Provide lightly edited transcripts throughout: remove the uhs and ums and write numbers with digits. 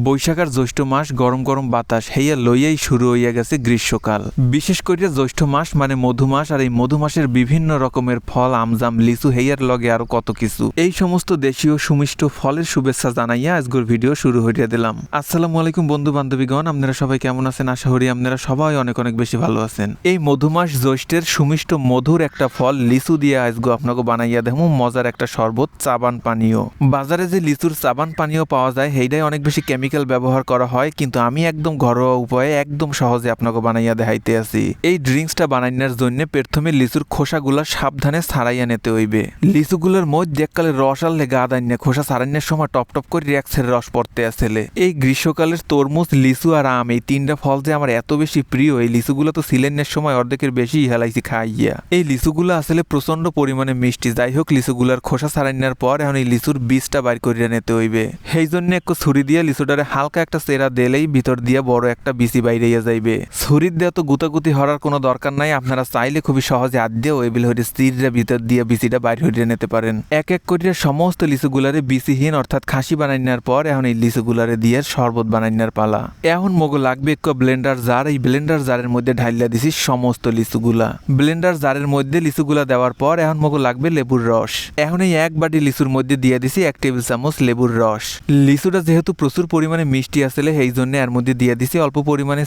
বৈশাখ আর জ্যৈষ্ঠ মাস গরম গরম বাতাস হেইয়া লইয়াই শুরু হইয়া গেছে গ্রীষ্মকাল। বিশেষ করে জ্যৈষ্ঠ মাস মানে মধুমাস, আর এই মধুমাসের বিভিন্ন রকমের ফল, আমজাম, লিচু হেইয়ার লগে আরো কত কিছু। এই সমস্ত দেশীয় সুমিষ্ট ফলের শুভেচ্ছা জানাইয়া আজকের ভিডিও শুরু হইয়া দিলাম। আসসালামু আলাইকুম বন্ধু বান্ধবীগণ, আপনারা সবাই কেমন আছেন? আশা করি আপনারা সবাই অনেক অনেক বেশি ভালো আছেন। এই মধুমাস জ্যৈষ্ঠের সুমিষ্ট মধুর একটা ফল লিচু দিয়ে আজকে আপনাকে বানাইয়া দেবো মজার একটা শরবত, চাবান পানীয়। বাজারে যে লিচুর চাবান পানীয় পাওয়া যায় সেইটাই অনেক বেশি কেমিক্যাল ব্যবহার করা হয়, কিন্তু আমি একদম ঘরোয়া উপায়ে একদম সহজে আপনাকে বানাইয়া দেখাইতে আছি। এই ড্রিঙ্কসটা বানাইনার জন্য প্রথমে লিচুর খোসাগুলা সাবধানে ছাড়াইয়া নিতে হইবে। লিচুগুলোর মধ্যে এককালে রস আর লেগা আদায় খোসা ছাড়াইনের সময় টপ টপ করে রিয়াক্সের রস পড়তে আসলে। এই গ্রীষ্মকালের তরমুজ, লিচু আর আম, এই তিনটা ফল যে আমার এত বেশি প্রিয়, এই লিচুগুলো তো সিলেনের সময় অর্ধেকের বেশি হেলাইছি খাইয়া। এই লিচুগুলো আসলে প্রচন্ড পরিমাণে মিষ্টি। যাই হোক, লিচুগুলার খোসা ছাড়াইনার পর এখন এই লিচুর বীজটা বাইর করিয়া নিতে হইবে। সেই জন্য একটু ছুরি দিয়ে লিচুটারে হালকা একটা চেরা দিলেই ভিতর দিয়ে বড় একটা বিচি বাইরেইয়া যাইবে। ছুরির দিয়ে তো গুতাগুতি হওয়ার কোনো দরকার নাই, আপনারা চাইলে খুবই সহজে হাত দিয়ে ওই বিল হইতে চিররা ভিতর দিয়ে বিচিটা বাইর হইয়া নিতে পারেন। এক এক করিয়া সমস্ত লিচুগুলারে বিচিহীন অর্থাৎ খাসি বানাইনার পর এখন এই লিচুগুলারে দিয়ে শরবত বানাইনার পালা। এখন মগো লাগবে একটু ব্লেন্ডার জার। এই ব্লেন্ডার জারের মধ্যে ঢাইলা দিছি সমস্ত লিচুগুলা। ব্লেন্ডার জারের মধ্যে লিচুগুলা দেওয়ার পর এখন মগো লাগবে লেবুর রস। এখন এই এক বাটি লিচুর মধ্যে দিয়ে দিছি 1 টেবিল চামচ লেবুর রস। লিচুটা যেহেতু প্রচুর পরিমাণে মিষ্টি আসলে সেই জন্য এর মধ্যে দিয়ে দিছি অল্প পরিমাণে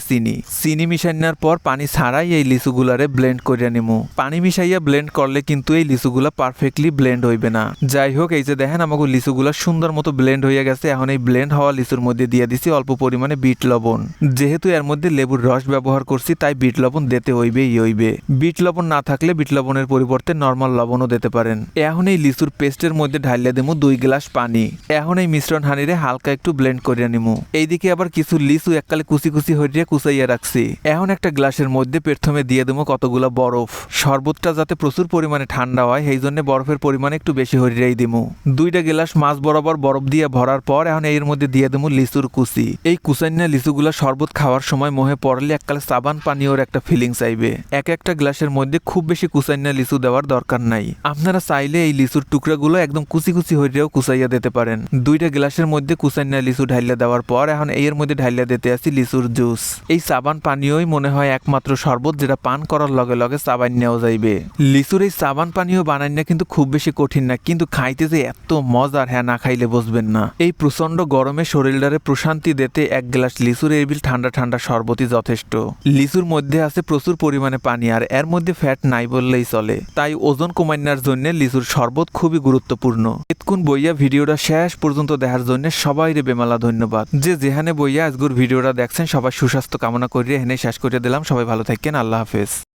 চিনি মিশাইনার পর পানি ছাড়াই এই লিচুগুলারে ব্লেন্ড করিয়া নিমু। পানি মিশাইয়া ব্লেন্ড করলে কিন্তু এই লিচুগুলা পারফেক্টলি ব্লেন্ড হইবে না। যাই হোক, এই যে দেখেন আমাকে লিচুগুলা সুন্দর মতো ব্লেন্ড হইয়া গেছে। এখন এই ব্লেন্ড হওয়া লিচুর মধ্যে দিয়ে দিছি অল্প পরিমাণে বিট লবণ। যেহেতু এর মধ্যে লেবুর রস ব্যবহার করছি তাই বিট লবণ দিতে হইবে। বিট লবণ না থাকলে বিট লবণের পরিবর্তে নর্মাল লবণও দিতে পারেন। এখন এই লিচুর পেস্টের মধ্যে ঢালিয়ে দেবো 2 গ্লাস পানি। এখন এই মিশ্রণ হানিরে হালকা একটু ব্লেন্ড করিয়া নিমু। এইদিকে আবার কিছু লিচু এককালে কুচি কুচি হইয়া কুচাইয়া রাখছি। এখন একটা গ্লাসের মধ্যে প্রথমে দিয়ে দেবো কতগুলা বরফ। শরবতটা যাতে প্রচুর পরিমাণে ঠান্ডা হয় সেই জন্য বরফের পরিমাণ একটু বেশি হইয়াই দিমু। 2টা গ্লাস মাছ বরাবর বরফ দিয়ে ভরার পর এখন এর মধ্যে দিয়ে দেবো লিচুর কুচি। এই কুচাইনা লিচুগুলা শরবত খাওয়ার সময় মোহে পড়লে এককালে চাবান পানীয়র একটা ফিলিংস আইবে। এক একটা গ্লাসের মধ্যে খুব বেশি কুচাইনা লিচু দেওয়ার দরকার নাই। আপনারা চাইলে এই লিচুর টুকরাগুলো একদম কুচি কুচি হইয়াও কুচাইয়া দিতে পারেন। 2টা গ্লাসের মধ্যে কুচাইনা লিচু ঢাইলা দেওয়ার পর এখন এর মধ্যে ঢাইলা দিতে আসি লিচুর জুস। এই চাবান পানীয়ই মনে হয় একমাত্র শরবত যেটা পান করার লগে লগে চাবান নেওয়া যাইবে। লিচুর এই চাবান পানীয় বানাইনা কিন্তু খুব বেশি কঠিন না, কিন্তু খাইতে যে এত মজার, হ্যাঁ না খাইলে বুঝবেন না। এই প্রচন্ড গরমে শরীরটারে প্রশান্তি দিতে 1 গ্লাস লিচুর এই বিল ঠান্ডা ঠান্ডা শরবতই যথেষ্ট। লিচুর মধ্যে আছে প্রচুর পরিমাণে পানি, আর এর মধ্যে ফ্যাট নাই বললেই চলে। তাই ওজন কমাইনার জন্য লিচুর শরবত খুবই গুরুত্বপূর্ণ। এতক্ষণ বইয়া ভিডিওটা শেষ পর্যন্ত দেখার জন্য সবাইরে বেমালা ধন্যবাদ। যে যেখানে বইয়া আজকের ভিডিওটা দেখছেন সবাই সুস্বাস্থ্য কামনা করিয়ে এখানে শেষ করে দিলাম। সবাই ভালো থাকেন, আল্লাহ হাফেজ।